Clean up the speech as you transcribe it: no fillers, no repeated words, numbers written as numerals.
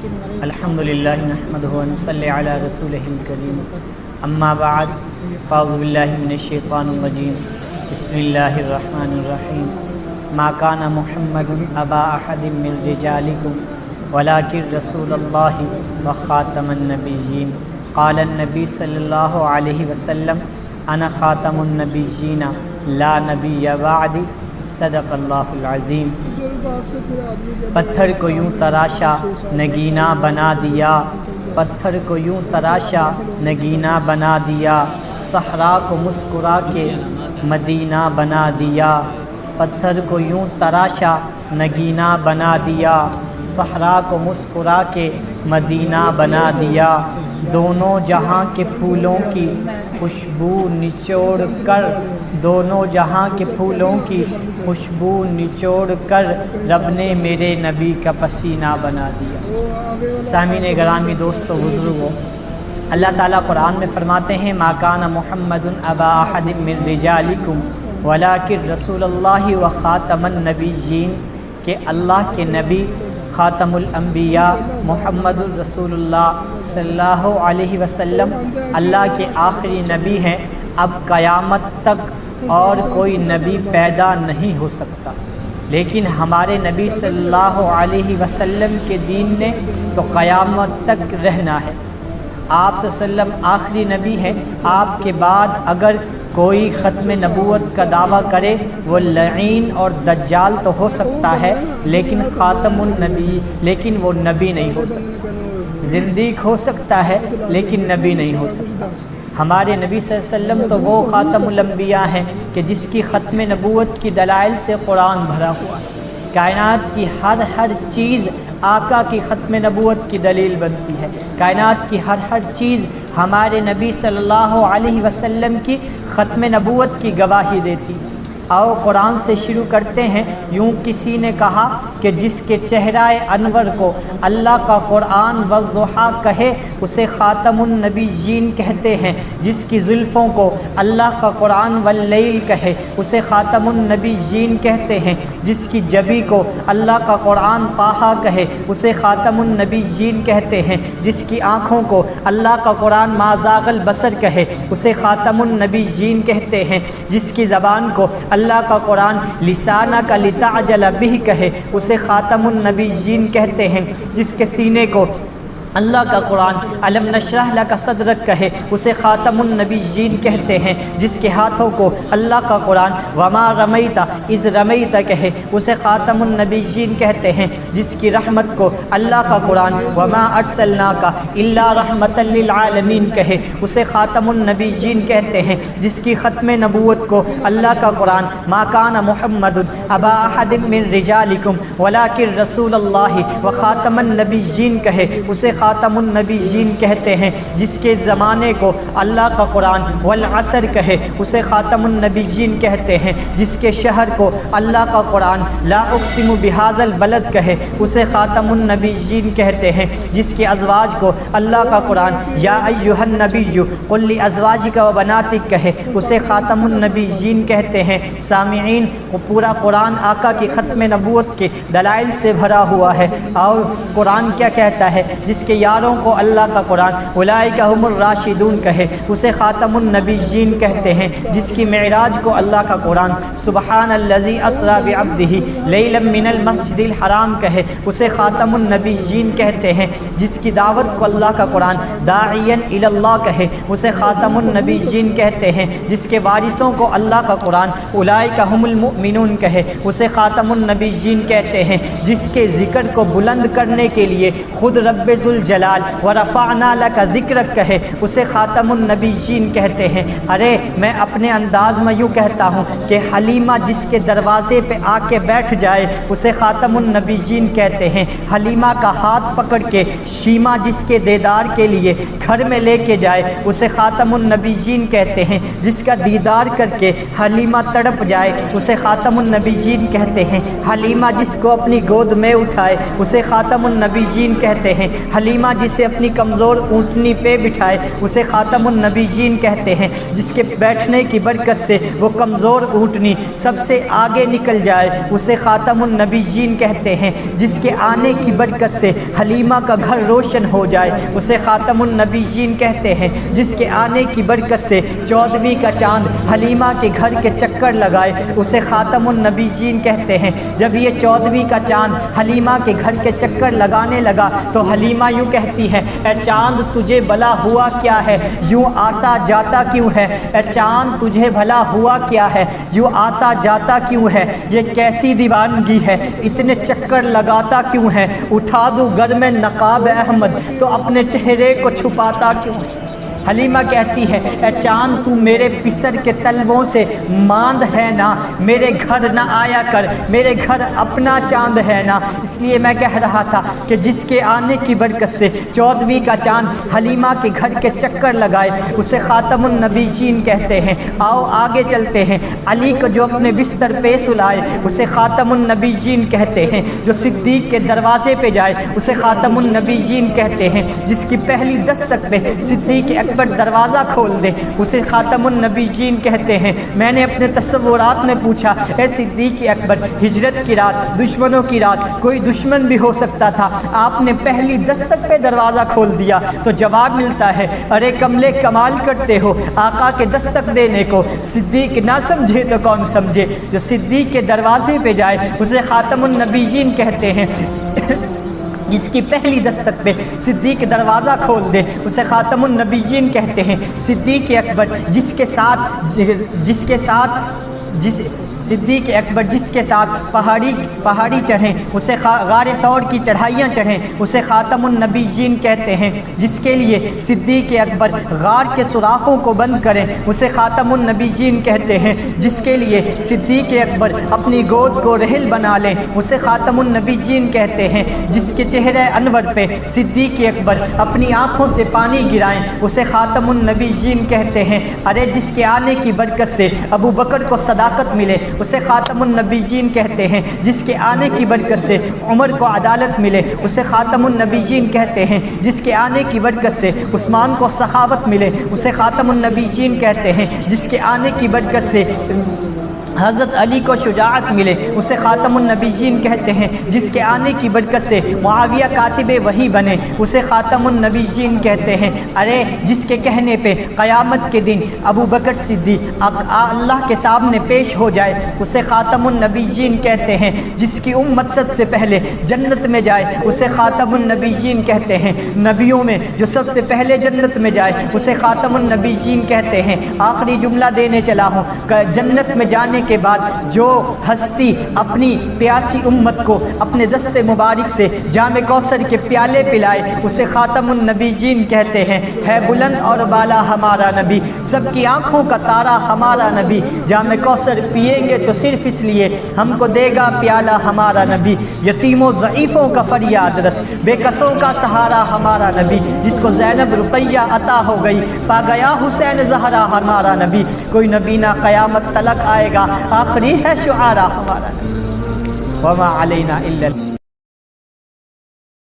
الحمدللہ نحمدہ ونصلی علی رسولہ الکریم اما بعد فاعوذ باللہ من الشیطان الرجیم بسم اللہ الرحمن الرحیم ما کان محمد ابا احد من رجالکم ولکن رسول اللہ وخاتم النبیین قال النبی صلی اللہ علیہ وسلم انا خاتم النبیین لا نبی بعدی صدق اللہ العظیم۔ پتھر کو یوں تراشا نگینا بنا دیا، پتھر کو یوں تراشا نگینا بنا دیا، صحرا کو مسکرا کے مدینہ بنا دیا، پتھر کو یوں تراشا نگینا بنا دیا، صحرا کو مسکرا کے مدینہ بنا دیا، دونوں جہاں کے پھولوں کی خوشبو نچوڑ کر، دونوں جہاں کے پھولوں کی خوشبو نچوڑ کر رب نے میرے نبی کا پسینہ بنا دیا۔ سامعین گرامی، دوستو، بزرگوں، اللہ تعالیٰ قرآن میں فرماتے ہیں ما کان محمد ابا احد من رجالکم ولکن رسول اللہ و خاتم النبیین، کہ اللہ کے نبی خاتم الانبیاء محمد الرسول اللہ صلی اللہ علیہ وسلم اللہ کے آخری نبی ہیں، اب قیامت تک اور کوئی نبی پیدا نہیں ہو سکتا، لیکن ہمارے نبی صلی اللہ علیہ وسلم کے دین نے تو قیامت تک رہنا ہے۔ آپ صلی اللہ علیہ وسلم آخری نبی ہیں، آپ کے بعد اگر کوئی ختم نبوت کا دعویٰ کرے وہ لعین اور دجال تو ہو سکتا ہے، لیکن خاتم النبی، لیکن وہ نبی نہیں ہو سکتا۔ زندیق ہو سکتا ہے لیکن نبی نہیں ہو سکتا۔ ہمارے نبی صلی اللہ علیہ وسلم تو وہ خاتم الانبیاء ہیں کہ جس کی ختم نبوت کی دلائل سے قرآن بھرا ہوا ہے۔ کائنات کی ہر چیز آقا کی ختم نبوت کی دلیل بنتی ہے، کائنات کی ہر چیز ہمارے نبی صلی اللہ علیہ وسلم کی ختم نبوت کی گواہی دیتی ہے۔ آؤ قرآن سے شروع کرتے ہیں۔ یوں کسی نے کہا کہ جس کے چہرہ انور کو اللہ کا قرآن والضحیٰ کہے اسے خاتم النبیین کہتے ہیں، جس کی زلفوں کو اللہ کا قرآن واللیل کہے اسے خاتم النبیین کہتے ہیں، جس کی جبی کو اللہ کا قرآن طٰہٰ کہے اسے خاتم النبیین کہتے ہیں، جس کی آنکھوں کو اللہ کا قرآن ما زاغ البصر کہے اسے خاتم النبیین کہتے ہیں، جس کی زبان کو اللہ کا قرآن لسانک لتعجل بہ کہے اسے خاتم النبیین کہتے ہیں، جس کے سینے کو اللہ کا قرآن الم نشرح لک صدرک کہے اسے خاتم النبیین کہتے ہیں، جس کے ہاتھوں کو اللہ کا قرآن وما رمیت اذ رمیت کہے اسے خاتم النبیین کہتے ہیں، جس کی رحمت کو اللہ کا قرآن وما ارسلناک الا رحمۃ للعالمین کہے اسے خاتم النبیین کہتے ہیں، جس کی ختم نبوت کو اللہ کا قرآن ما کان محمد ابا احد من رجالکم ولکن رسول اللہ وخاتم النبیین کہے اسے خاتم النبیین کہتے ہیں، جس کے زمانے کو اللہ کا قرآن والعصر کہے اسے خاتم النبیین کہتے ہیں، جس کے شہر کو اللہ کا قرآن لا اقسم بہذا البلد کہے اسے خاتم النبیین کہتے ہیں، جس کے ازواج کو اللہ کا قرآن یا ایھا النبی قل لازواجک وبناتک کہے اسے خاتم النبیین کہتے ہیں۔ سامعین، پورا قرآن آقا کی ختم نبوت کے دلائل سے بھرا ہوا ہے، اور قرآن کیا کہتا ہے؟ جس کے یاروں کو اللہ کا قرآن اولئک ھم الراشدون کہے اسے خاتم النبیین کہتے ہیں، جس کی معراج کو اللہ کا قرآن سبحان الذی اسری بعبدہ لیلا من المسجد الحرام کہے اسے خاتم النبیین کہتے ہیں، جس کی دعوت کو اللہ کا قرآن داعیا الی اللہ کہے اسے خاتم النبیین کہتے ہیں، جس کے وارثوں کو اللہ کا قرآن اولئک ھم المؤمنون کہے اسے خاتم النبیین کہتے ہیں، جس کے ذکر کو بلند کرنے کے لیے خود رب ذوالجلال ورفعنا لک ذکرک کہے اسے خاتم النبیین کہتے ہیں۔ ارے میں اپنے انداز میں یوں کہتا ہوں کہ حلیمہ جس کے دروازے پہ آ کے بیٹھ جائے اسے خاتم النبیین کہتے ہیں، حلیمہ کا ہاتھ پکڑ کے شیمہ جس کے دیدار کے لیے گھر میں لے کے جائے اسے خاتم النبیین کہتے ہیں، جس کا دیدار کر کے حلیمہ تڑپ جائے اسے خاتم النبیین کہتے ہیں، حلیمہ جس کو اپنی گود میں اٹھائے اسے خاتم النبیین کہتے ہیں، حلیمہ حلیمہ جسے اپنی کمزور اونٹنی پہ بٹھائے اسے خاتم النبیین کہتے ہیں، جس کے بیٹھنے کی برکت سے وہ کمزور اونٹنی سب سے آگے نکل جائے اسے خاتم النبیین کہتے ہیں، جس کے آنے کی برکت سے حلیمہ کا گھر روشن ہو جائے اسے خاتم النبیین کہتے ہیں، جس کے آنے کی برکت سے 14ویں کا چاند حلیمہ کے گھر کے چکر لگائے اسے خاتم النبیین کہتے ہیں۔ جب یہ 14ویں کا چاند حلیمہ کے گھر کے چکر لگانے لگا تو حلیمہ یوں کہتی ہے، اے چاند تجھے بھلا ہوا کیا ہے، یوں آتا جاتا کیوں ہے؟ اے چاند تجھے بھلا ہوا کیا ہے، یوں آتا جاتا کیوں ہے؟ یہ کیسی دیوانگی ہے، اتنے چکر لگاتا کیوں ہے؟ اٹھا دوں گر میں نقاب احمد تو اپنے چہرے کو چھپاتا کیوں ہے؟ حلیمہ کہتی ہے، اے چاند تو میرے پسر کے تلووں سے ماند ہے نا، میرے گھر نہ آیا کر، میرے گھر اپنا چاند ہے نا۔ اس لیے میں کہہ رہا تھا کہ جس کے آنے کی برکت سے 14ویں کا چاند حلیمہ کے گھر کے چکر لگائے اسے خاتم النبیین کہتے ہیں۔ آؤ آگے چلتے ہیں۔ علی کو جو اپنے بستر پہ سلائے اسے خاتم النبیین کہتے ہیں، جو صدیق کے دروازے پہ جائے اسے خاتم النبیین کہتے ہیں، جس کی پہلی دستک پہ صدیق اکبر دروازہ کھول دے اسے خاتم النبیین کہتے ہیں۔ میں نے اپنے تصورات میں پوچھا، اے صدیق اکبر، ہجرت کی رات، دشمنوں کی رات، کوئی دشمن بھی ہو سکتا تھا، آپ نے پہلی دستک پہ دروازہ کھول دیا تو جواب ملتا ہے، ارے کملے کمال کرتے ہو، آقا کے دستک دینے کو صدیق نہ سمجھے تو کون سمجھے؟ جو صدیق کے دروازے پہ جائے اسے خاتم النبیین کہتے ہیں، جس کی پہلی دستک پہ صدیق دروازہ کھول دے اسے خاتم النبیین کہتے ہیں۔ صدیق اکبر جس کے ساتھ صدیق اکبر جس کے ساتھ پہاڑی چڑھیں اسے غار ثور کی چڑھائیاں چڑھیں اسے خاتم النبیین کہتے ہیں۔ جس کے لیے صدیق اکبر غار کے سوراخوں کو بند کریں اسے خاتم النبیین کہتے ہیں۔ جس کے لیے صدیق اکبر اپنی گود کو رحل بنا لیں اسے خاتم النبیین کہتے ہیں۔ جس کے چہرے انور پہ صدیق اکبر اپنی آنکھوں سے پانی گرائیں اسے خاتم النبیین کہتے ہیں۔ ارے جس کے آنے کی برکت سے ابو بکر کو صداقت ملے اسے خاتم النبیین کہتے ہیں۔ جس کے آنے کی برکت سے عمر کو عدالت ملے اسے خاتم النبیین کہتے ہیں۔ جس کے آنے کی برکت سے عثمان کو سخاوت ملے اسے خاتم النبیین کہتے ہیں۔ جس کے آنے کی برکت سے حضرت علی کو شجاعت ملے اسے خاتم النبیین کہتے ہیں۔ جس کے آنے کی برکت سے معاویہ کاتب وحی بنے اسے خاتم النبیین کہتے ہیں۔ ارے جس کے کہنے پہ قیامت کے دن ابو بکر صدیق اللہ کے سامنے پیش ہو جائے اسے خاتم النبیین کہتے ہیں۔ جس کی امت سب سے پہلے جنت میں جائے اسے خاتم النبیین کہتے ہیں۔ نبیوں میں جو سب سے پہلے جنت میں جائے اسے خاتم النبیین کہتے ہیں۔ آخری جملہ دینے چلا ہوں کہ جنت میں جانے کے بعد جو ہستی اپنی پیاسی امت کو اپنے دست مبارک سے جام کوثر کے پیالے پلائے اسے خاتم النبیین کہتے ہیں۔ ہے بلند اور بالا ہمارا نبی، سب کی آنکھوں کا تارا ہمارا نبی، جام کوثر پیئیں گے تو صرف اس لیے ہم کو دے گا پیالہ ہمارا نبی۔ یتیموں ضعیفوں کا فریاد رس، بے کسوں کا سہارا ہمارا نبی، جس کو زینب رقیہ عطا ہو گئی پا گیا حسین زہرا ہمارا نبی۔ کوئی نبی نہ قیامت تلک آئے گا، آخری ہے شعارا ہمارا، وما علینا الا